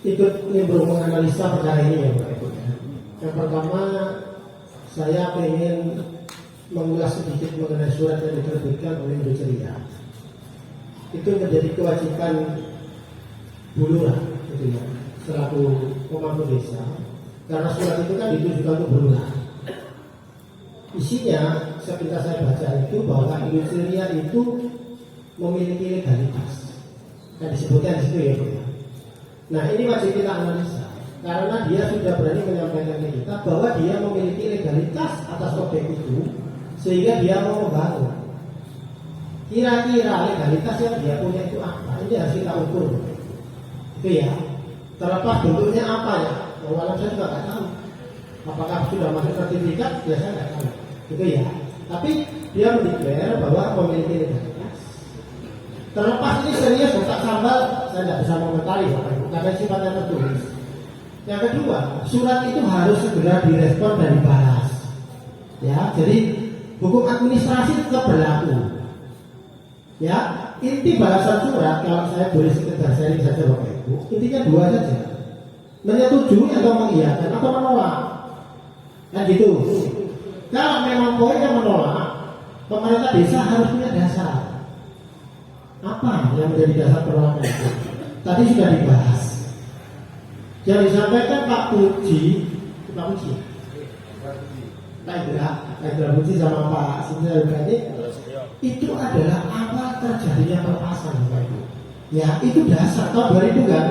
Ikut nimbrung menganalisa perkara ini ya Pak Ibu. Yang pertama, saya ingin mengulas sedikit mengenai surat yang diterbitkan oleh Ibu Ceria. Itu menjadi kewajiban Bulurah, gitu ya, selaku pemangku desa. Karena surat itu kan ditujukan untuk Bulurah. Isinya, sepintas saya baca itu bahwa Ibu Ceria itu memiliki legalitas. Yang disebutkan di situ ya Pak. Nah ini wajib kita analisa karena dia sudah berani menyampaikan ke kita bahwa dia memiliki legalitas atas objek itu sehingga dia mau membangun. Kira-kira legalitas yang dia punya itu apa? Ini harus kita ukur. Itu ya. Terlepas bentuknya apa ya? Walau saya juga nggak tahu. Apakah sudah masuk sertifikat? Ya saya nggak tahu. Itu ya. Tapi dia mendeklar bahwa memiliki legalitas. Terlepas ini serius bukan sambal, saya tidak bisa mengomentari Bapak Ibu karena sifatnya tertulis. Yang kedua, surat itu harus segera direspon dan dibahas. Ya, jadi hukum administrasi tetap berlaku. Ya, inti bahasan surat kalau saya boleh sekedar sharing saja Bapak Ibu, intinya dua saja. Menyetujui atau mengiyakan atau menolak. Kan gitu. Kalau memang poinnya menolak, pemerintah desa harus punya dasar. Apa yang menjadi dasar penolakan itu? Tadi sudah dibahas. Yang disampaikan Pak Puji, Pak Indra Puji sama Pak Sinta Yudhani, itu adalah awal terjadinya pelepasan, Pak Ibu. Ya, itu dasar tahun 2000 kan?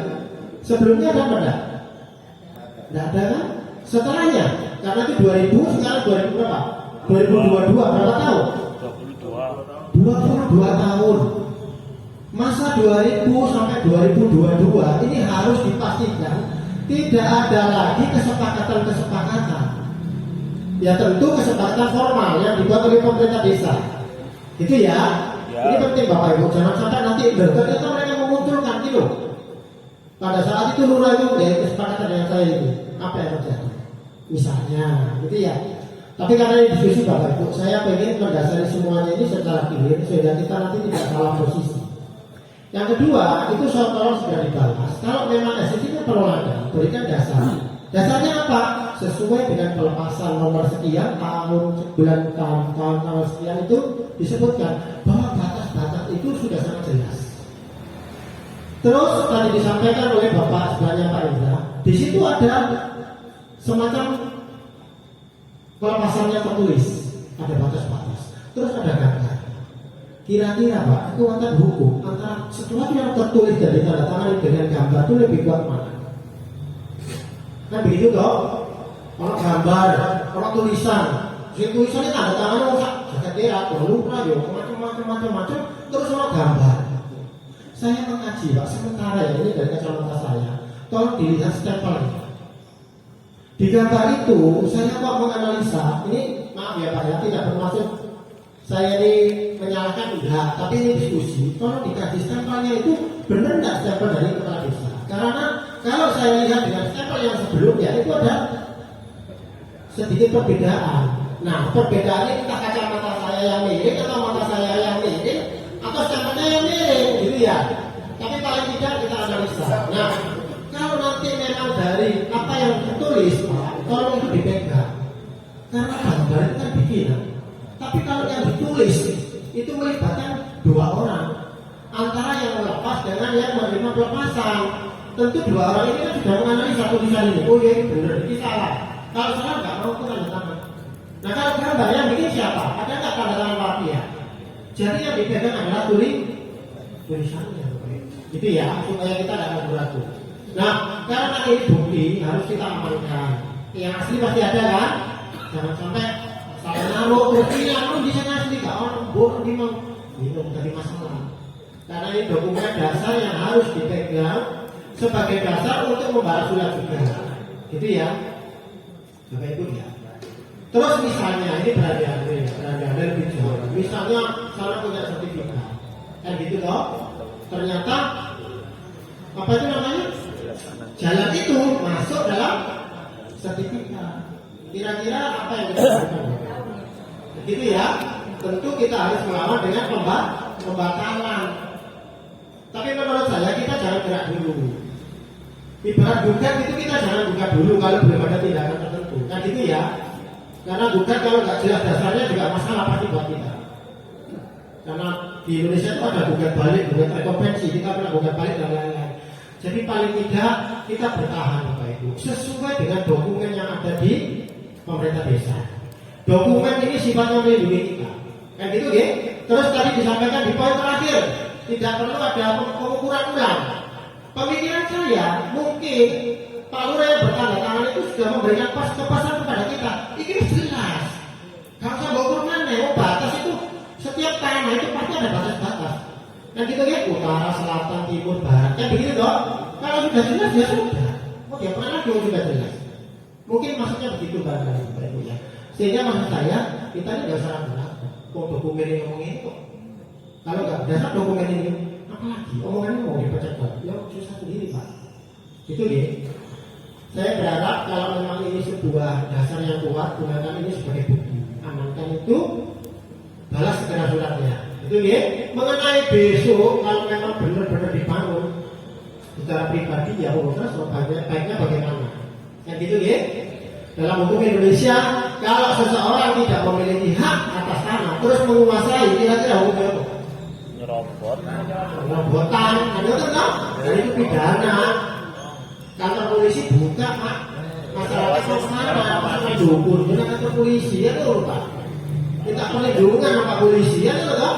Sebelumnya ada enggak? Enggak ada kan? Setelahnya, karena itu 2000, sekarang 2000 berapa? 2022 berapa tahun? 22 tahun. Masa 2000 sampai 2022 ini harus dipastikan tidak ada lagi kesepakatan. Ya tentu kesepakatan formal yang dibuat oleh pemerintah desa. Itu ya. Ini penting Bapak Ibu, jangan sampai nanti ternyata mereka memunculkan gitu. Pada saat itu lurah itu ya kesepakatan dengan saya itu apa yang terjadi? Misalnya, gitu ya. Tapi karena ini diskusi Bapak Ibu, saya ingin mendasari semuanya ini secara clear sehingga kita nanti tidak salah posisi. Yang kedua, itu soal tolong sudah dibahas. Kalau memang esensinya penolakan, berikan dasar. Dasarnya apa? Sesuai dengan pelepasan nomor sekian bulan tahun sekian itu disebutkan bahwa batas-batas itu sudah sangat jelas. Terus tadi disampaikan oleh Bapak sebelahnya Pak Indra, di situ ada semacam pelepasannya tertulis, ada batas-batas. Terus ada gambar. Kira-kira Pak, kekuatan hukum antara sesuatu yang tertulis dan ditandatangani dengan gambar itu lebih kuat mana? Kan begitu toh? Kalau gambar, kalau tulisan, tulisannya tanda tangan orang jaga kira, lupa yo, macam-macam, terus kalau gambar. Saya mengaji Pak, sementara ya ini dari kacamata saya, tolong dilihat stempelnya. Di gambar itu saya kok menganalisa, ini maaf ya Pak ya, tidak bermaksud saya ini menyalahkan enggak, tapi ini diskusi. Tolong dikaji stempelnya itu benar enggak stempel dari kepala desa? Karena kalau saya lihat dengan stempel yang sebelumnya itu ada sedikit perbedaan. Nah, perbedaan ini entah kacamata saya yang miring atau mata saya yang miring atau stempelnya yang miring, gitu ya. Tapi paling tidak kita analisa. Nah, kalau nanti memang dari apa yang tertulis, tolong itu dipegang. Karena gambar itu kan bikinan. Tapi kalau yang ditulis itu melibatkan dua orang, antara yang melepas dengan yang menerima pelepasan. Tentu dua orang ini kan sudah menganalisa tulisan ini. Oh ya ini benar, ini salah. Kalau salah nggak mau tanda tangan. Nah kalau gambar yang bikin siapa? Ada nggak tanda tangan papi ya? Jadi yang dipegang adalah tulisannya. Itu ya supaya kita tidak ragu-ragu. Nah karena ini bukti harus kita amankan. Yang asli pasti ada kan? Jangan sampai saya naruh bukti naruh di sana asli gak orang bohong di mau minum dari masalah. Karena ini dokumen dasar yang harus dipegang sebagai dasar untuk membahas surat juga. Gitu ya. Bapak Ibu ya. Terus misalnya ini berada lebih jauh. Misalnya saya punya sertifikat. Kan gitu toh. Ternyata apa itu namanya? Jalan itu masuk dalam sertifikat. Kira-kira apa yang kita lakukan? Begitu ya. Tentu kita harus melawan dengan pembatalan. gerak dulu. Ibarat gugat itu kita jangan gugat dulu kalau belum ada tindakan tertentu. Kan gitu ya. Karena gugat kalau nggak jelas dasarnya juga masalah pasti buat kita. Karena di Indonesia itu ada gugat balik, gugat rekompensi, kita pernah gugat balik dan lain-lain. Jadi paling tidak kita bertahan Bapak Ibu sesuai dengan dokumen yang ada di pemerintah desa. Dokumen ini sifatnya melindungi kita. Kan gitu ya. Terus tadi disampaikan di poin terakhir, tidak perlu ada pengukuran ulang. Pemikiran saya mungkin Pak Lurah yang bertanda tangan itu sudah memberikan kepastian kepada kita. Ini jelas. Kalau saya bawa mana, batas itu setiap tanah itu pasti ada batas-batas. Kan gitu ya, utara, selatan, timur, barat. Kan begitu dong. Kalau sudah jelas ya sudah. Oh ya pernah lagi sudah jelas. Mungkin maksudnya begitu barangkali ya. Sehingga maksud saya kita ini tidak usah ragu-ragu. Kok dokumen ini ngomongin kok. Kalau nggak dasar dokumen ini apalagi omongannya mau dipercepat, ya susah sendiri Pak. Itu ya. Saya berharap kalau memang ini sebuah dasar yang kuat, gunakan ini sebagai bukti. Amankan itu, balas segera suratnya. Itu ya. Mengenai besok, kalau memang benar-benar dibangun secara pribadi, ya terus baiknya bagaimana? Yang gitu ya. Dalam hukum Indonesia, kalau seseorang tidak memiliki hak atas tanah, terus menguasai, kira-kira hukumnya apa? Perobotan, ada itu kan? Dan itu pidana. Kantor polisi buka Pak. Masyarakat masalah dukun, kita kantor polisi ya tuh Pak. Kita perlindungan sama polisi ya tuh kan?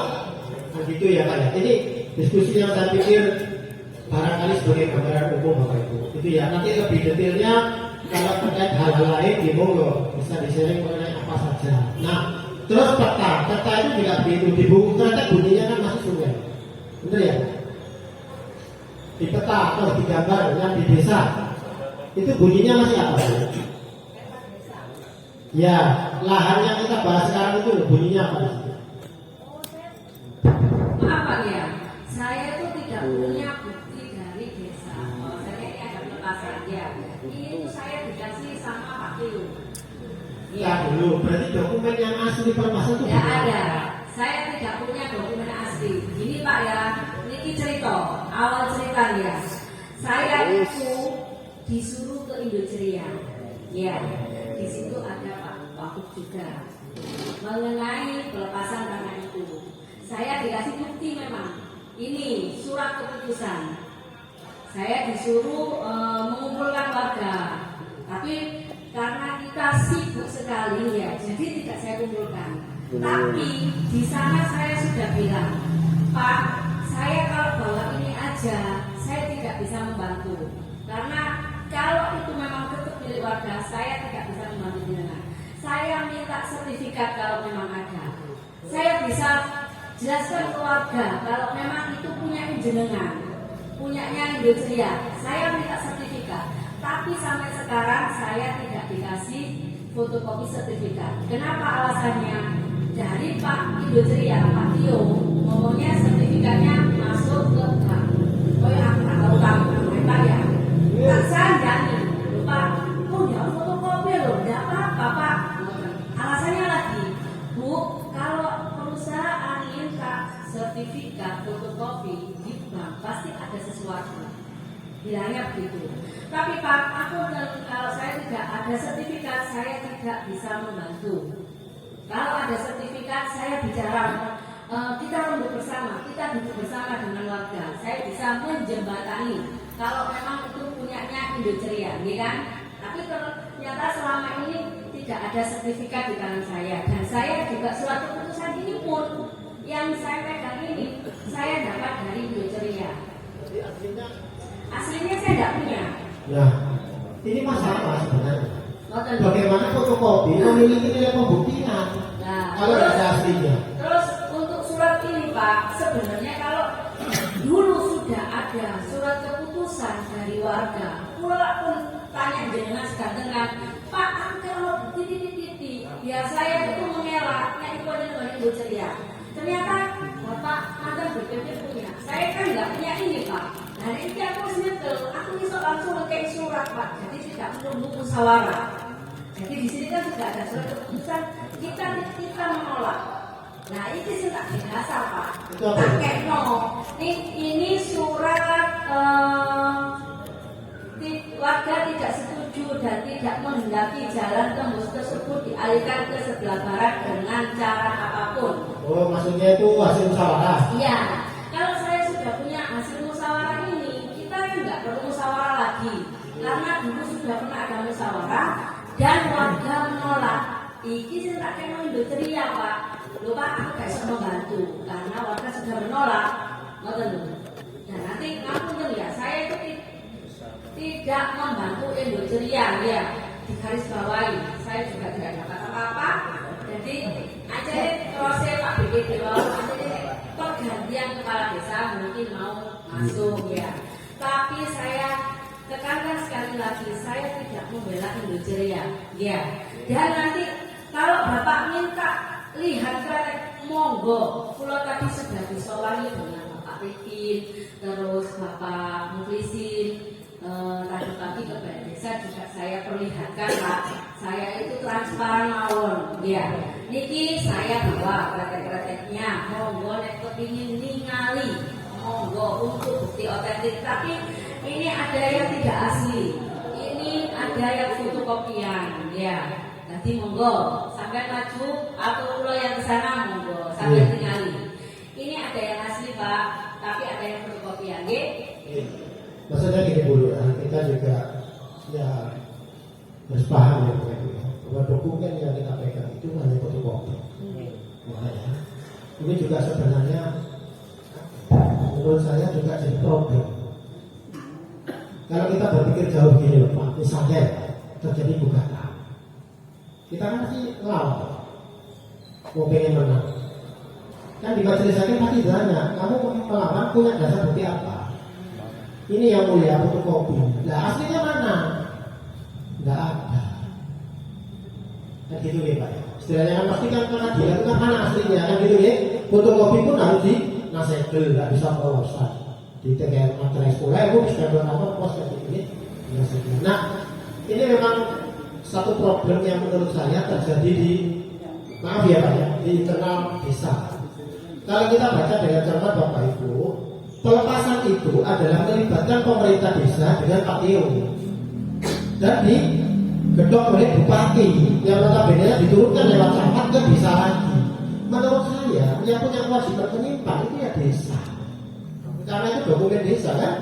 Nah gitu ya Pak ya. Ini diskusi yang saya pikir barangkali sebagai gambaran umum Bapak Ibu. Itu ya. Nanti lebih detailnya kalau terkait hal-hal lain di monggo bisa di-sharing mengenai apa saja. Nah, terus peta itu juga begitu. Di buku kereta bunyinya kan masih sungai. Benar ya? Di peta atau di gambar yang di desa itu bunyinya masih apa? Ya, lahan yang kita bahas sekarang itu bunyinya apa? Maaf Pak ya, saya itu tidak punya bukti dari desa. Saya ini ada peta saja. Ini tuh saya dikasih sama Pak Tio. Ya dulu, berarti dokumen yang asli permasalahan itu tidak ada. Saya tidak punya dokumen asli. Ini Pak ya, ini cerita, awal ceritanya. Saya itu disuruh ke Indoceria. Ya, di situ ada Pak Wahid juga mengenai pelepasan tanah itu. Saya dikasih bukti memang. Ini surat keputusan. Saya disuruh mengumpulkan warga, tapi karena kita sibuk sekali ya, jadi tidak saya kumpulkan. Tapi di sana saya sudah bilang, Pak, saya kalau bawa ini aja, saya tidak bisa membantu. Karena kalau itu memang tetap milik warga, saya tidak bisa membantu jenengan. Saya minta sertifikat kalau memang ada. Saya bisa jelaskan ke warga kalau memang itu punya jenengan, punyanya Indoceria. Saya minta sertifikat. Tapi sampai sekarang saya tidak dikasih fotokopi sertifikat. Kenapa alasannya? Dari Pak Indoceria, Pak Tio, ngomongnya sertifikatnya masuk ke bank. Oh ya, aku tak tahu kamu Pak ya. Tak sandani, Pak. Oh ya, fotokopi loh, tidak apa-apa Pak. Alasannya lagi, Bu, kalau perusahaan minta sertifikat fotokopi di bank pasti ada sesuatu. Bilangnya begitu. Tapi Pak, kalau saya tidak ada sertifikat, saya tidak bisa membantu. Kalau ada sertifikat, saya bicara, kita duduk bersama dengan warga. Saya bisa menjembatani. Kalau memang itu punyanya Indoceria, ya kan? Tapi ternyata selama ini tidak ada sertifikat di tangan saya. Dan saya juga surat keputusan ini pun yang saya pegang ini, saya dapat dari Indoceria. Aslinya saya tidak punya. Nah, ini masalah sebenarnya. Bagaimana fotokopi memiliki nilai pembuktian kalau tidak ada aslinya? Terus untuk surat ini Pak, sebenarnya kalau dulu sudah ada surat keputusan dari warga, walaupun tanya jenengan segantengan, Pak kalau titik-titik, ya saya itu mengelak, itu ada dengan Indoceria. Ternyata Bapak mantan BPP punya, saya kan nggak punya ini Pak. Nah ini aku sentuh, aku bisa langsung kayak surat Pak, jadi tidak menunggu musyawarah. Jadi di sini kan sudah ada surat keputusan, kita menolak. Nah ini sudah biasa Pak. Pakai no. Ini surat jalan tembus tersebut dialihkan ke sebelah barat dengan cara apapun. Oh, maksudnya itu hasil musyawarah. Iya, kalau saya sudah punya hasil musyawarah ini, kita kan nggak perlu musyawarah lagi, karena dulu sudah pernah ada musyawarah dan warga menolak. Iki sih tak kena ceria Pak. Loh Pak, aku gak bisa membantu karena warga sudah menolak. Ngoten lho. Dan nanti ngapunten ya, saya itu tidak membantu ceria ya, di garis bawahi. Saya juga tidak dapat apa-apa. Jadi aja proses Pak BPD pergantian kepala desa mungkin mau masuk ya. Tapi saya tekankan sekali lagi, saya tidak membela ceria ya. Dan nanti kalau Bapak minta lihat kretek, monggo. Pulau tadi sudah disowani dengan Bapak Pipin, terus Bapak Muflisin. Tadi pagi ke Balai Desa juga saya perlihatkan Pak, saya itu transparan mawon. Ya, niki saya bawa kretek-kreteknya. Monggo nek kepingin ningali, monggo untuk bukti otentik. Tapi ini ada yang tidak asli, ini ada yang fotokopian. Ya. Nanti monggo sampai maju atau pulau yang ke sana monggo sampai tinggali. Ini ada yang asli Pak, tapi ada yang fotokopian, nggih. Maksudnya gini dulu ya, kita juga ya harus paham ya bahwa dokumen yang kita pegang itu hanya fotokopi. Makanya ini juga sebenarnya menurut saya juga jadi problem. Kalau kita berpikir jauh gini loh Pak, misalnya terjadi gugatan. Kita kan pasti lawan, mau pengen menang. Kan di majelis hakim pasti ditanya, kamu melawan punya dasar bukti apa? Ini yang mulia fotokopi. Nah aslinya mana? Nggak ada. Kan gitu ya Pak. Istilahnya kan pasti kan pengadilan itu kan mana aslinya kan gitu ya. Fotokopi pun harus dinasegel, nggak bisa proses. Di TKM materai sekolah itu bisa berapa pos kayak gitu ya. Nah ini memang satu problem yang menurut saya terjadi di maaf ya Pak ya, di internal desa. Kalau kita baca dengan cermat Bapak Ibu, pelepasan itu adalah melibatkan pemerintah desa dengan Pak Tio dan digedok oleh Bupati yang notabene diturunkan lewat camat ke desa lagi. Menurut saya yang punya kewajiban penyimpan itu ya desa, karena itu dokumen desa kan,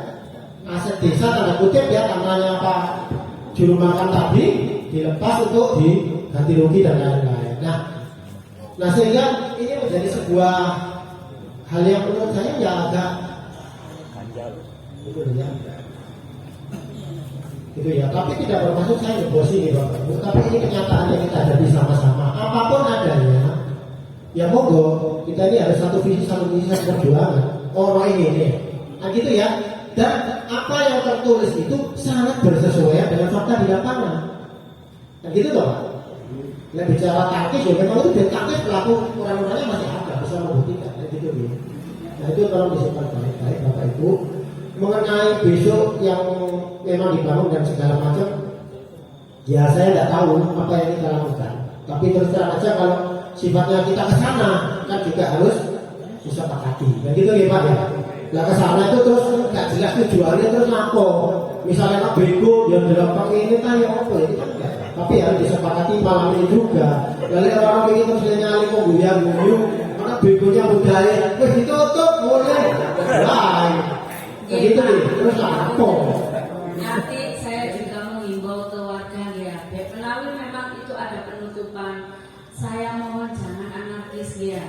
aset desa tanda kutip ya, tanahnya Pak juru makan tadi dilepas untuk diganti rugi dan lain-lain. Nah sehingga ini menjadi sebuah hal yang menurut saya ya agak gitu ya. Tapi tidak bermaksud saya ngebosi nih Bapak Ibu. Tapi ini kenyataan yang kita hadapi sama-sama. Apapun adanya, ya monggo kita ini ada satu visi satu perjuangan. Oh ini nih, nah gitu ya. Dan apa yang tertulis itu sangat bersesuaian dengan fakta di lapangan. Nah gitu toh. Nah bicara taktis, ya memang itu dari taktis pelaku kurang-kurangnya masih ada, bisa membuktikan. Nah gitu ya. Nah itu tolong disimpan baik-baik Bapak Ibu. Mengenai besok yang memang dibangun dan segala macam, ya saya tidak tahu apa yang kita lakukan. Tapi terus terang aja kalau sifatnya kita ke sana kan juga harus disepakati. Dan gitu ya Pak ya. Nah ke sana itu terus nggak jelas tujuannya terus ngapo. Misalnya nak bego yang dalam pakai ini tanya apa itu kan enggak. Tapi harus disepakati malam ini juga. Lalu orang ini terus nyali kok guyang-guyung, karena begonya budaya, wes ditutup boleh. Lain. Begitu nih, terus ngapo. Nanti saya juga mengimbau ke warga ya, melalui memang itu ada penutupan. Saya mohon jangan anarkis ya.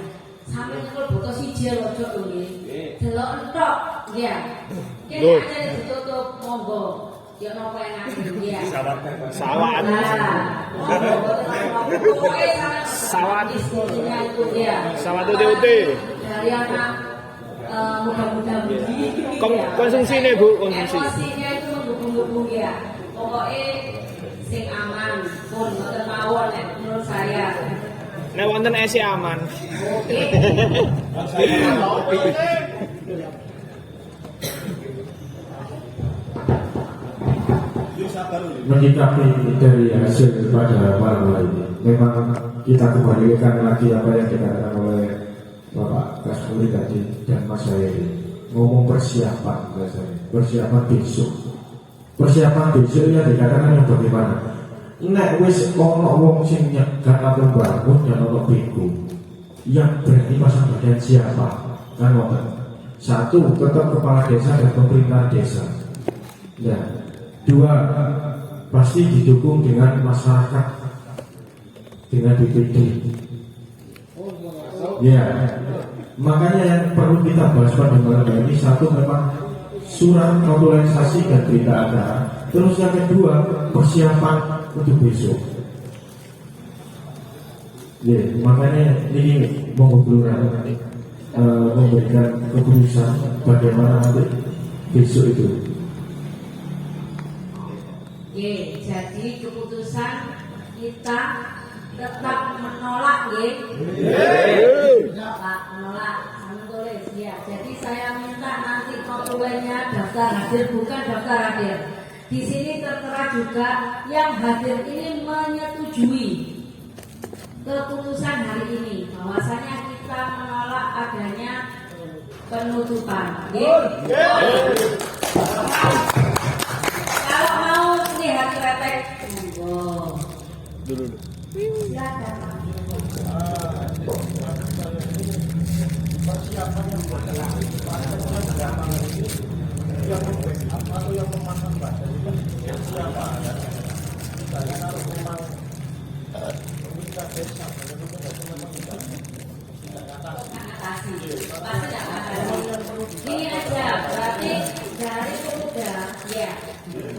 Sampai kalau butuh siji lojo lho nggih. Delok entok ya. Kene aja ditutup monggo. Ya napa enak ya. Sawan. Sawan. Sawan UT. Dari anak muda-muda begini. Konsumsi nih Bu, konsumsi. Emosinya itu menghubung-hubung ya. Pokoknya sing aman pun mboten mawon menurut saya. Nek wonten esi aman. Menyikapi dari hasil pada malam hari ini, memang kita kembalikan lagi apa yang dikatakan oleh Bapak Kasbuli tadi dan Mas Hayri, ngomong persiapan besok. Persiapan besok yang dikatakan yang bagaimana? nek wis ono wong sing nyegat atau bangun dan ono bego, yang berani pasang badan siapa? Kan ngoten. Satu, tetap kepala desa dan pemerintah desa. Ya. Dua, pasti didukung dengan masyarakat, dengan BPD. Ya. Makanya yang perlu kita bahas pada malam ini, satu memang surat naturalisasi dan berita acara. Terus yang kedua, persiapan untuk besok. Ya, makanya ini mengobrolkan memberikan keputusan bagaimana nanti besok itu. Jadi keputusan kita tetap menolak, Pak, menolak, kami tulis, ya. Jadi saya minta nanti konsulennya daftar hadir, bukan daftar hadir. Di sini tertera juga yang hadir ini menyetujui keputusan hari ini, bahwasanya kita menolak adanya penutupan. Kalau mau lihat kretek, Dulu. silakan. Ini aja, berarti dari pemuda, ya,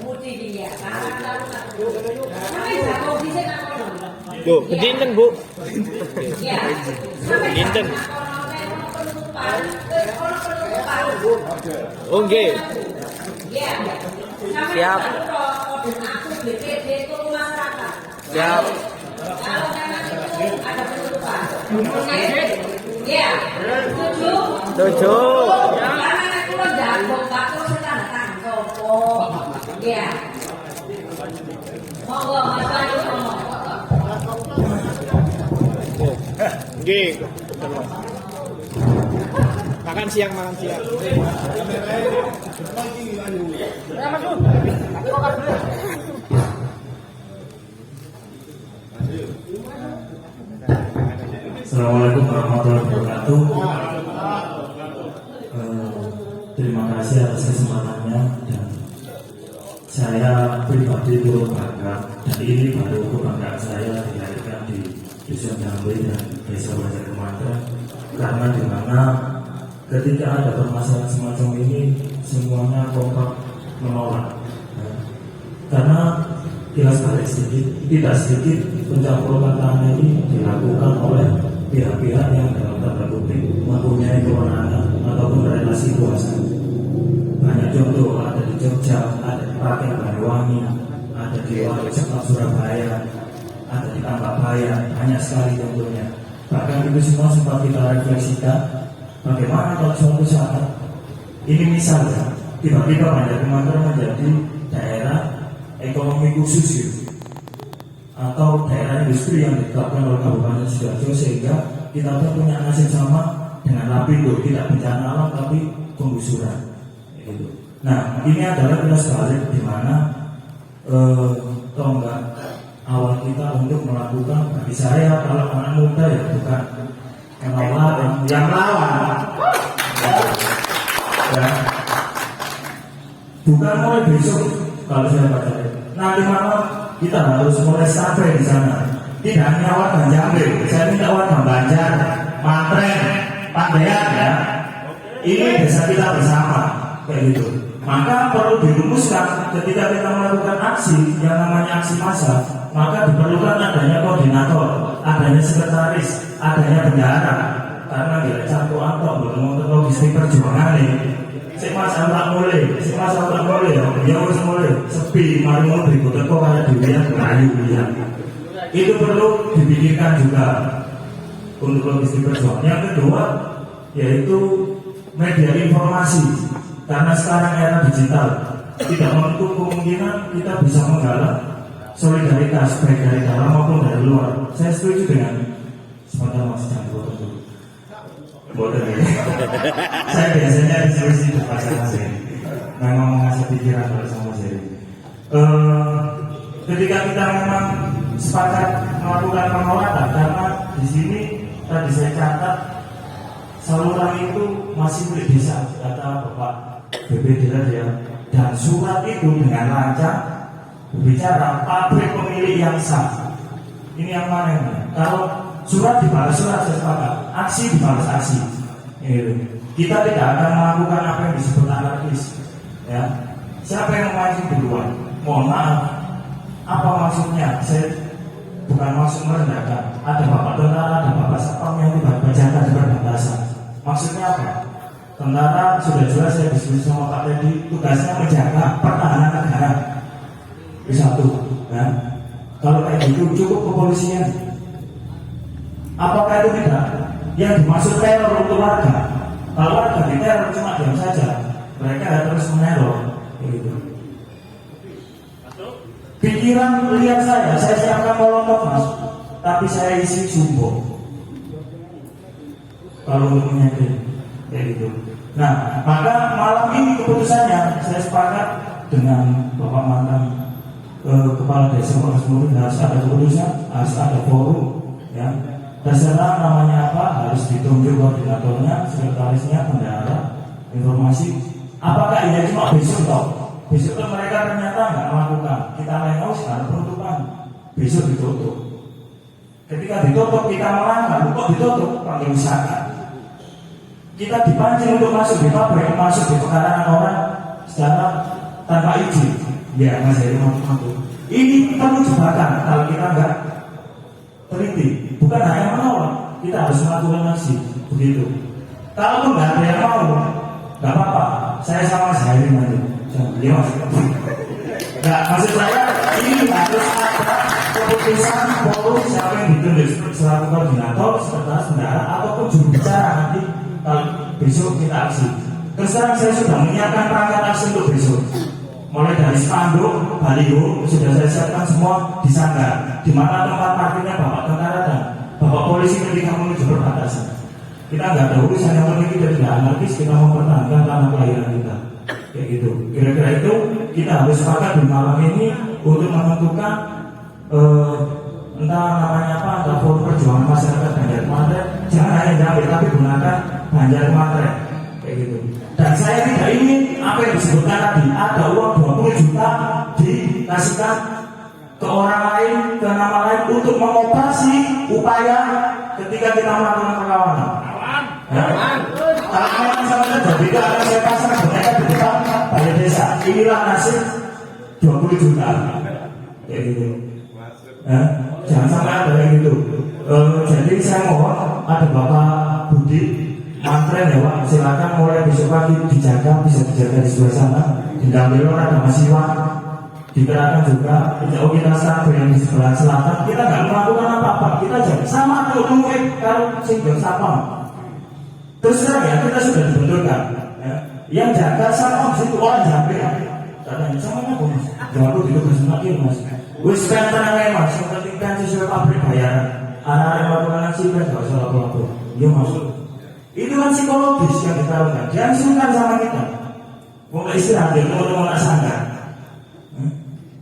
mudi dia, karena sampai jatuh di sini Yo, kedinten Bu. ya, sampai Dinten. penutupan, Oke. ya, Siap. kode aku BPD itu masyarakat. Siap. Kalau memang itu ada penutupan, oke, ya, setuju? Setuju. Karena aku lo jago, aku sudah datang, sopo, ya. Monggo, Mas Bayu ngomong. Oke. Makan siang, makan siang. Assalamualaikum warahmatullahi wabarakatuh. Terima kasih atas kesempatannya, dan saya pribadi turut bangga, dan ini baru kebanggaan saya dilahirkan di Dusun Jambe dan Desa Banjar Kemanten, karena di mana ketika ada permasalahan semacam ini semuanya kompak menolak. Karena jelas balik sedikit, tidak sedikit pencampuran tangan ini dilakukan oleh pihak-pihak yang dalam tanda kutip mempunyai kewenangan ataupun relasi kuasa. Banyak contoh, ada di Jogja, ada di Klaten, Banyuwangi, ada di Cepat Surabaya, ada di Tambakbaya, banyak sekali contohnya. Bahkan itu semua sempat kita refleksikan, bagaimana kalau suatu saat ini misalnya tiba-tiba Banjar Kemanten menjadi daerah ekonomi khusus gitu, atau daerah industri yang ditetapkan oleh Kabupaten Sidoarjo, sehingga kita pun punya nasib sama dengan Lapindo, tidak bencana alam tapi penggusuran gitu. Nah, ini adalah kita sebalik di mana tonggak awal kita untuk melakukan, bagi saya kalau anak muda ya bukan yang melawan ya. Bukan mulai besok kalau saya baca, nanti malam kita harus mulai sampai di sana. Tidak hanya warga Jambe, saya minta warga Banjar, Mantren, Pandean ya. Ini desa kita bersama, kayak gitu. Maka perlu dirumuskan ketika kita melakukan aksi yang namanya aksi massa, maka diperlukan adanya koordinator, adanya sekretaris, adanya bendahara. Karena dia campur atau bertemu logistik perjuangan nih. Si mas tak mulai, dia harus mulai sepi, mari mau berikut kok kayak durian berayu ya. Itu perlu dipikirkan juga untuk logistik perjuangan. Yang kedua yaitu media informasi, karena sekarang era digital tidak menutup kemungkinan kita bisa menggalak solidaritas baik dari dalam maupun dari luar. Saya setuju dengan sebentar mas Campur itu. Boleh ya. Saya biasanya diskusi di pasangan saya, memang mengasih pikiran kalau sama saya. Ketika kita memang sepakat melakukan penolakan, karena di sini tadi saya catat saluran itu masih milik desa, kata Bapak BPD tadi ya. Dan surat itu dengan lancar berbicara pabrik pemilik yang sah. Ini yang mana ini? Kalau surat dibalas surat, saya sepakat. Aksi dibalas aksi. Gitu. Kita tidak akan melakukan apa yang disebut anarkis. Ya. Siapa yang memancing duluan? Mohon maaf. Apa maksudnya? Saya bukan maksud merendahkan. Ada bapak tentara, ada bapak satpam yang tiba-tiba jaga di perbatasan. Maksudnya apa? Tentara sudah jelas saya diskusi sama Pak Teddy, tugasnya menjaga pertahanan negara. Itu satu. Ya. Kalau kayak gitu cukup kepolisian. Apakah itu tidak? Yang dimaksud teror untuk warga. Kalau warga diteror cuma diam saja, mereka terus meneror. Gitu. Pikiran lihat saya siapkan molotov mas, tapi saya isi jumbo. Kalau untuk menyakiti, kayak gitu. Nah, maka malam ini keputusannya saya sepakat dengan Bapak mantan Kepala Desa Murni, harus ada keputusan, harus ada forum, ya. Terserah namanya apa, harus ditunjuk koordinatornya, sekretarisnya, bendahara, informasi. Apakah ini cuma besok toh? Besok kan mereka ternyata nggak melakukan. Kita lain sekarang penutupan. Besok ditutup. Ketika ditutup kita melanggar, kok ditutup? Panggil usaha. Kita dipancing untuk masuk di pabrik, masuk di pekarangan orang secara tanpa izin. Ya, Mas Heri mampu. Ini perlu jebakan kalau kita nggak teliti. Bukan hanya menolak, kita harus melakukan aksi. Begitu. Kalau nggak ada yang mau, nggak apa-apa. Saya sama Mas Heri nanti. Dia masih nggak, maksud saya ini harus ada keputusan forum siapa yang ditunjuk selaku koordinator, sekretaris bendahara ataupun juru bicara nanti kalau besok kita aksi. Terus sekarang saya sudah menyiapkan perangkat aksi untuk besok. Mulai dari spanduk, baliho sudah saya siapkan semua di sana. Di mana tempat parkirnya Bapak tentara dan Bapak polisi ketika menuju perbatasan. Kita nggak ada urusan, yang penting kita tidak anarkis, kita mempertahankan tanah kelahiran kita. Kayak gitu. Kira-kira itu kita harus sepakat di malam ini untuk menentukan entah namanya apa, entah forum perjuangan masyarakat Banjar Kemarin. Jangan hanya diambil tapi gunakan Banjar Kemarin. Kayak gitu. Dan saya tidak ingin apa yang disebutkan tadi, ada uang 20 juta dikasihkan ke orang lain, ke nama lain untuk mengoperasi upaya ketika kita melakukan perlawanan. Kalau memang sama terjadi, akan saya pasang mereka di depan balai desa. Inilah nasib 20 juta. Kayak gitu. Jangan sampai ada yang gitu. Jadi saya mohon ada Bapak Budi Mantren ya Pak, silakan mulai besok pagi dijaga, bisa dijaga di sebelah sana. Di Dampilor ada Mas Iwan, dikerahkan juga. Jauh kita start yang di sebelah selatan, kita nggak melakukan apa-apa, kita jaga sama tuh mungkin kalau singgah sapam. Terus terang ya, kita sudah dibenturkan. Ya. Yang jaga sama situ orang jaga. Katanya sama apa mas? Jangan itu bersama mas. Wis kan tenang ya mas, yang penting kan sesuai pabrik bayaran. Anak-anak yang melakukan aksi kan nggak usah lapor-lapor. Iya masuk. Itu kan psikologis yang kita lakukan. Jangan sungkan sama kita. Mau istirahat, mau nggak sangka.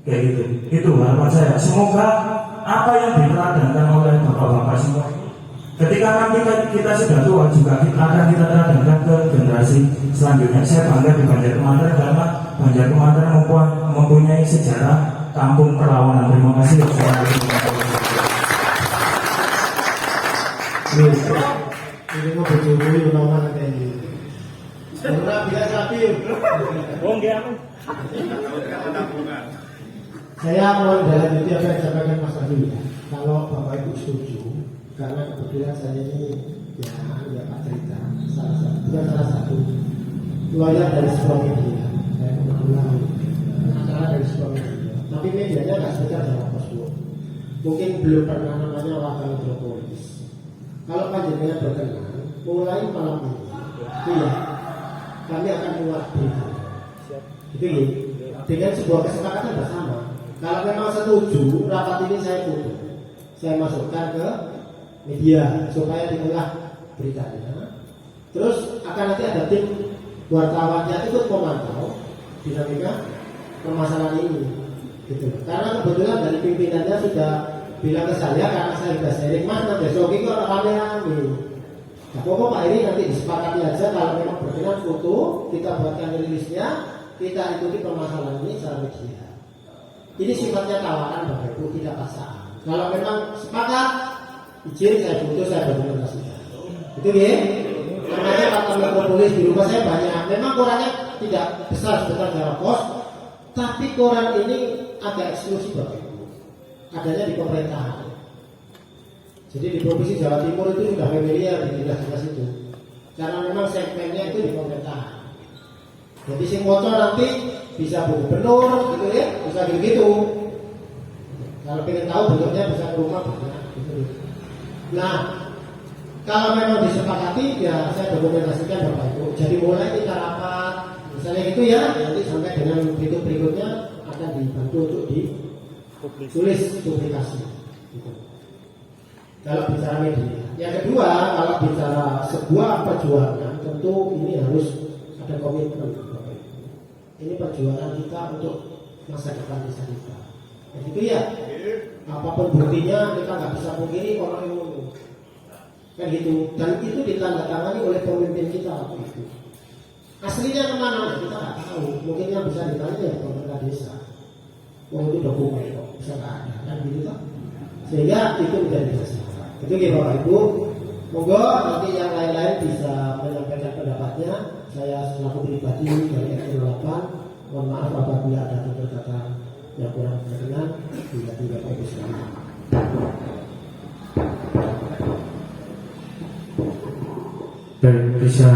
Kayak gitu. Itu harapan saya. Semoga apa yang diteladankan oleh bapak-bapak semua, ketika nanti kita sudah tua juga akan kita teladankan ke generasi selanjutnya. Saya bangga di Banjar Kemarin karena Banjar Kemarin mempunyai sejarah kampung perlawanan. Terima kasih. Ini mau berjumpa ulang kayak gini. Orang biasa tapi. Saya mau dalam itu apa yang disampaikan Mas Adi. Kalau Bapak Ibu setuju, karena kebetulan saya ini ya Pak cerita salah satu lawyer dari sebuah media. Saya kebetulan acara dari sebuah media. Tapi medianya nggak sekedar Jawa Post. Mungkin belum pernah namanya wakil metropolis. Kalau panjenengan berkenan, mulai malam ini, iya, kami akan buat berita. Itu ya, dengan sebuah kesepakatan bersama. Kalau memang setuju, rapat ini saya tutup, saya masukkan ke media supaya diolah beritanya. Terus akan nanti ada tim wartawan yang ikut memantau dinamika permasalahan ini. Gitu. Karena kebetulan dari pimpinannya sudah bilang ke saya, karena saya sudah sharing, Mas nanti besok ini kok rame-rame. Nah, pokok Pak ini nanti disepakati aja kalau memang berkenan foto, kita buatkan rilisnya, kita ikuti permasalahan ini secara media. Ini sifatnya tawaran Bapak Ibu, tidak paksaan. Kalau memang sepakat, izin saya foto, saya dokumentasikan. Itu ya. Makanya kata metropolis di rumah saya banyak. Memang korannya tidak besar sebesar Jawa Pos, tapi koran ini agak eksklusif Bapak Ibu. Adanya di pemerintahan. Jadi di provinsi Jawa Timur itu sudah familiar di dinas-dinas itu. Karena memang segmennya itu di pemerintahan. Jadi si motor nanti bisa Bu Gubernur gitu ya, bisa gitu-gitu. Kalau pengen tahu bentuknya bisa ke rumah gitu. Nah, kalau memang disepakati ya saya dokumentasikan Bapak Ibu. Jadi mulai kita rapat, misalnya gitu ya, nanti sampai dengan berikutnya akan dibantu untuk ditulis publikasi. Gitu. Kalau bicara media. Yang kedua, kalau bicara sebuah perjuangan, tentu ini harus ada komitmen Bapak Ibu. Ini perjuangan kita untuk masa depan desa kita. Jadi itu ya, apapun buktinya kita nggak bisa pungkiri orang yang ngomong. Kan gitu, dan itu ditandatangani oleh pemimpin kita waktu itu. Aslinya kemana? Kita nggak tahu. Mungkin yang bisa ditanya ya pemerintah desa. Wah itu dokumen kok bisa nggak ada kan gitu kan? Sehingga itu menjadi masalah. Itu ya Bapak Ibu. Monggo nanti yang lain-lain bisa menyampaikan pendapatnya. Saya selaku pribadi dari RT 8 mohon maaf apabila ada kata-kata yang kurang berkenan. Bila tidak Bapak Ibu sekalian. Dan bisa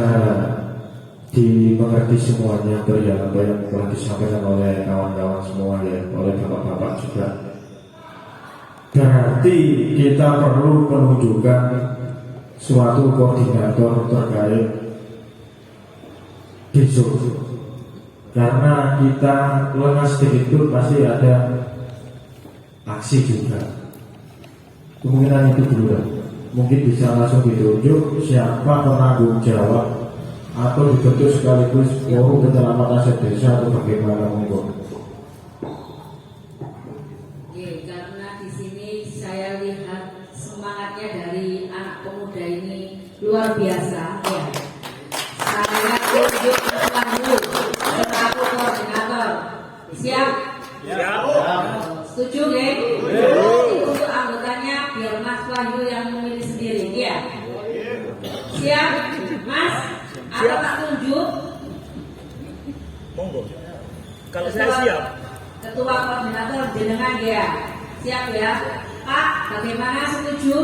dimengerti semuanya yang telah disampaikan oleh kawan-kawan semua ya, oleh bapak-bapak juga. Berarti kita perlu menunjukkan suatu koordinator terkait besok. Karena kita lengah sedikit pun pasti ada aksi juga. Kemungkinan itu dulu. Mungkin bisa langsung ditunjuk siapa penanggung jawab atau dibentuk sekaligus forum penyelamatan aset desa atau bagaimana monggo. Oke, karena di sini saya lihat semangatnya dari anak pemuda ini luar biasa ya. Saya tunjuk Wahyu selaku koordinator. Siap? Siap. Setuju ya? Untuk anggotanya biar Mas Wahyu yang memilih sendiri ya. Siap? Mas? Atau tak tunjuk? Monggo. Kalau saya siap. Ketua koordinator jenengan ya. Siap ya? Pak, bagaimana setuju?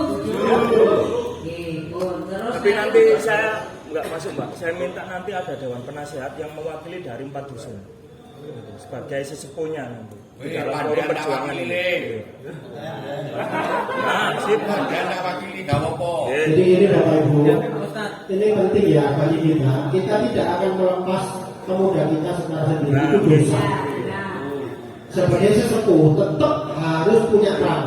Terus Tapi nanti saya nggak masuk Mbak. Saya minta nanti ada dewan penasehat yang mewakili dari 4 dusun sebagai sesepuhnya nanti di dalam forum perjuangan ini. Nah, sip. Jadi ini Bapak Ibu, ini penting ya bagi kita. Kita tidak akan melepas pemuda kita secara sendiri, itu dosa. Sebagai sesepuh tetap harus punya peran.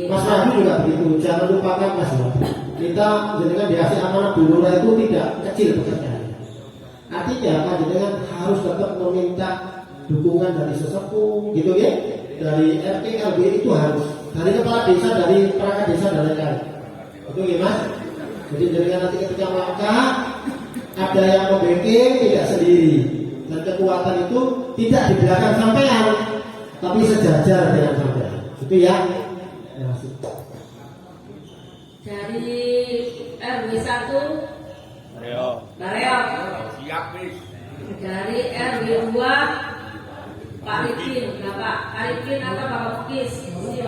Mas Wahyu juga begitu, jangan lupakan Mas Wahyu. Kita jenengan dikasih amanah Bu Lurah itu tidak kecil pekerjaannya. Artinya Pak jenengan harus tetap meminta dukungan dari sesepuh, gitu ya, dari RT RW itu harus, dari kepala desa, dari perangkat desa dan lain-lain. Itu ya Mas. Jadi jenengan nanti ketika melangkah ada yang membacking tidak sendiri, dan kekuatan itu tidak di belakang sampean, tapi sejajar dengan sampean. Itu ya. Terima kasih. dari RW 1 Bareo. Dari RW 2 Pak Ripin, Bapak Arifin atau Bapak Bukis. Tidak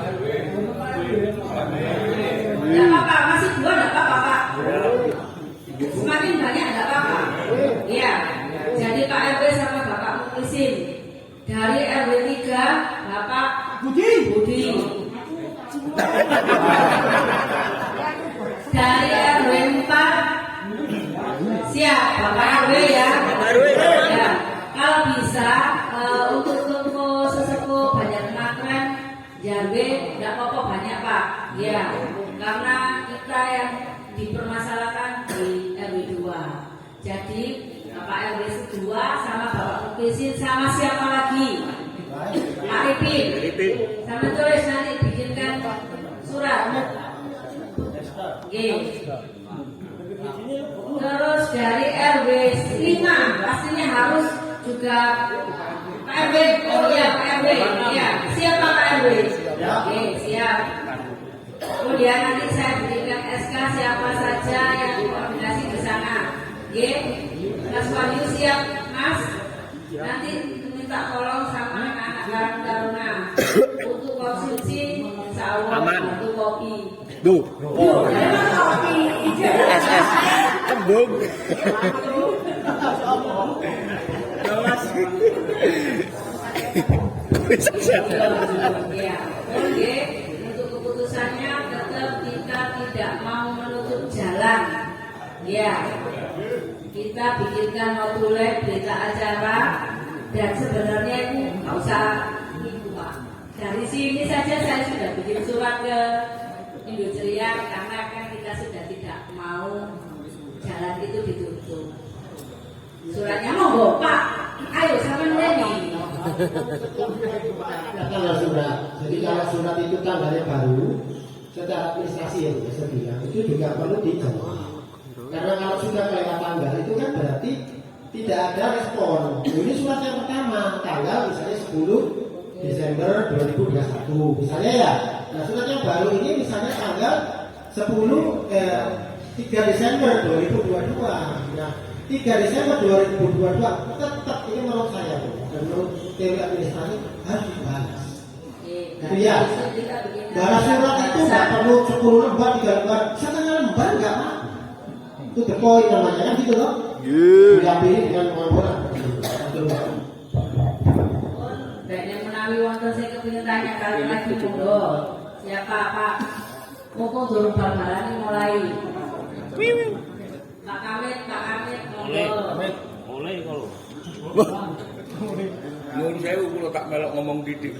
apa-apa, masih 2 tidak apa-apa Pak. Semakin banyak tidak apa-apa. Iya. Jadi Pak RW sama Bapak Mukisin. Dari RW 3 Bapak Budi. Dari RW 4 siap Bapak RW ya. Ya. Kalau bisa untuk tunggu sesepuh banyak makran JRW tidak apa-apa banyak Pak. Ya, karena kita yang dipermasalahkan di RW 2. Jadi Bapak RW 2 sama Bapak Mukisin sama siapa lagi? Pak Ipin, Ipin. sama tulis nanti bikinkan surat. Oke. Terus dari RW 5 pastinya harus juga Pak RW. Oh ya Pak RW. Ya, siapa Pak RW? Oke, siap. Kemudian nanti saya berikan SK siapa saja yang koordinasi di sana. Oke. Mas Wahyu siap, Mas? Nanti minta tolong sama anak-anak Karang Taruna untuk konsumsi insya Allah untuk kopi. Duh, Memang kopi. kembung. Ya, oke. Untuk keputusannya tetap kita tidak mau menutup jalan. Ya, kita bikinkan notulen berita acara dan sebenarnya itu nggak usah itu Pak. Dari sini saja saya sudah bikin surat ke Indo Ceria karena kan kita sudah tidak mau jalan itu ditutup. Suratnya monggo Pak, ayo sampai ini. Kalau surat, jadi kalau surat itu tanggalnya baru, secara administrasi yang biasa bilang itu juga perlu dijawab. Karena kalau sudah lewat tanggal itu kan berarti tidak ada respon. Ini surat yang pertama, tanggal misalnya 10 Desember 2021, misalnya ya. Nah surat yang baru ini misalnya tanggal 3 Desember 2022. Nah 3 Desember 2022 tetap ini menurut saya dan menurut teori administrasi harus dibahas. Itu ya. Balas surat itu nggak perlu 10 lembar, 3 lembar, setengah lembar nggak apa. Itu the point namanya kan gitu loh. Tidak pilih dengan pengorbanan. Dan yang menawi wonten saya kepingin tanya kali lagi monggo. Siapa Pak? Mumpung durung bal-balan mulai. Pak Kamit monggo. Boleh kalau. Nyuwun sewu kula tak melok ngomong didik.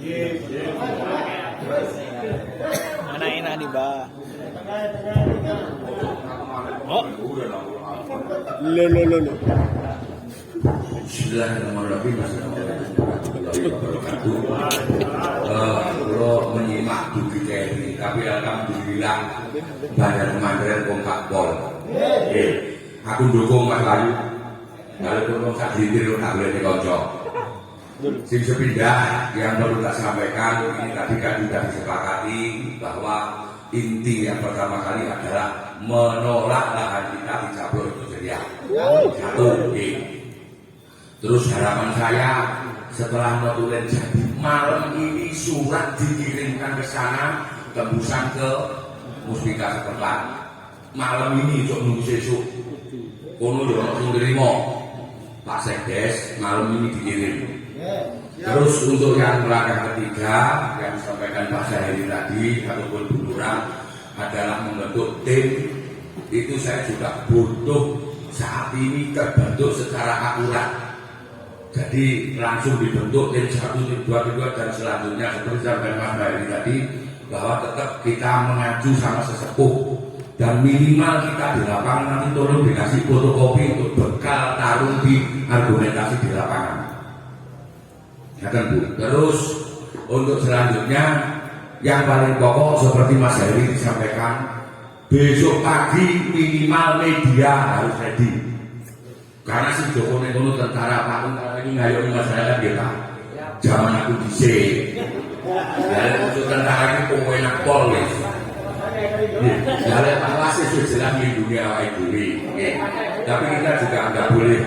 Enak-enak nih, Mbak. Oh. Lo. Bismillahirrahmanirrahim. Kalau menyimak dugi ini, tapi alhamdulillah banyak kemarin kompak pol. Aku dukung Mas Bayu. Kalau pun sak dintir tak boleh dikocok. Sing sepindah yang perlu tak sampaikan ini tadi kan sudah disepakati bahwa inti yang pertama kali adalah menolak lahan kita di Cabur itu ceria. Satu, terus harapan saya setelah notulen jadi malam ini surat dikirimkan ke sana tembusan ke Muspika setempat. Malam ini untuk nunggu sesuk. Kono yo langsung terima. Pak Sekdes malam ini dikirim. Terus untuk yang langkah ketiga yang disampaikan Pak Syahiri tadi ataupun Bu Lurah adalah membentuk tim. Itu saya juga butuh saat ini terbentuk secara akurat. Jadi langsung dibentuk tim 1, tim 2, tim 2 dan selanjutnya seperti disampaikan Mas Syahiri tadi bahwa tetap kita mengacu sama sesepuh dan minimal kita di lapangan nanti tolong dikasih fotokopi untuk bekal tarung di argumentasi di lapangan. Ya kan Bu. Terus untuk selanjutnya yang paling pokok seperti Mas Heri disampaikan, besok pagi minimal media harus ready. Karena si Joko Nengono tentara Pak ini ngayomi masyarakat kita. Zaman aku disik. Dan untuk tentara ini pokoknya polis. Jalan Pak itu jelas melindungi awal diri. Tapi kita juga nggak boleh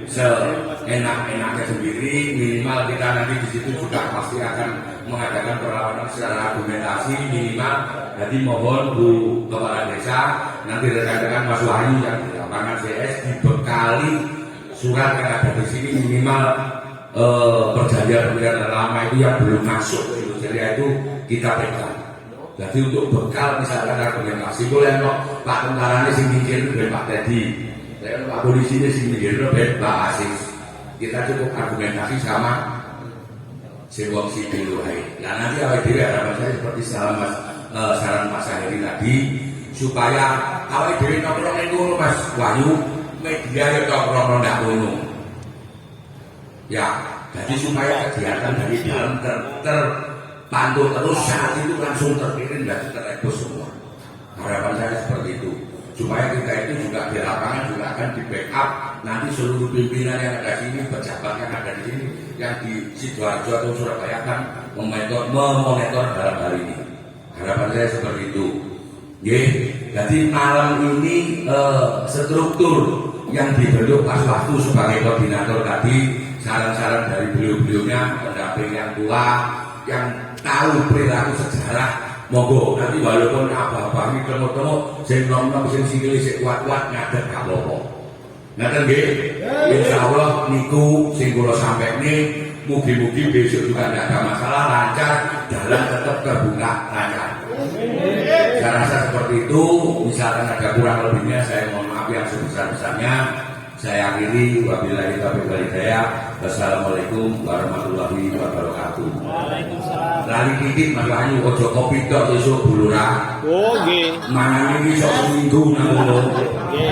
seenak-enaknya sendiri. Minimal kita nanti di situ juga pasti akan mengadakan perlawanan secara argumentasi minimal. Jadi mohon Bu Kepala Desa nanti rekan-rekan Mas Wahyu yang di lapangan CS dibekali surat yang ada di sini minimal perjanjian lama itu yang belum masuk jadi itu kita pegang. Jadi untuk bekal misalkan argumentasi boleh no Pak Tentara ini sing mikir dari Pak Teddy, Pak Polisi ini sing mikir dari Pak Asis. Kita cukup argumentasi sama sewong sipil wae. Nah nanti awal diri harapan saya seperti saran Mas Syahiri tadi supaya awal diri nongkrong itu Mas Wahyu media ya nongkrong ndak ngono. Ya Jadi supaya kegiatan dari dalam terpantau terus saat itu langsung terkirim dan terekspos semua. Harapan saya seperti itu. Supaya kita itu juga di lapangan juga akan di backup nanti seluruh pimpinan yang ada di sini, pejabat yang ada di sini, yang di Sidoarjo atau Surabaya akan memonitor dalam hal ini. Harapan saya seperti itu. Jadi malam ini struktur yang dibentuk pas waktu sebagai koordinator tadi, saran-saran dari beliau-beliaunya, pendamping yang tua, yang tahu perilaku sejarah. Monggo nanti walaupun apa-apa ini temu-temu sing nom-nom sing sikile sik kuat-kuat ngadeg gak apa-apa. Ngaten nggih. Insyaallah niku sing kula sampaikan mugi-mugi besok juga tidak ada masalah, lancar, jalan tetap terbuka lancar. Saya rasa seperti itu. Misalkan ada kurang lebihnya saya mohon maaf yang sebesar-besarnya. Saya akhiri wabillahi taufiq wal hidayah. Wassalamualaikum warahmatullahi wabarakatuh. Waalaikumsalam. Lali titik Mas Wahyu ojo kopi tok esuk bulurah. Oh nggih. Mangan iki sok seminggu nang ngono. Nggih.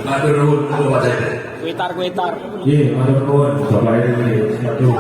Matur nuwun Pak Cete. Kuitar-kuitar. Iya, matur nuwun Bapak ini. Aduh.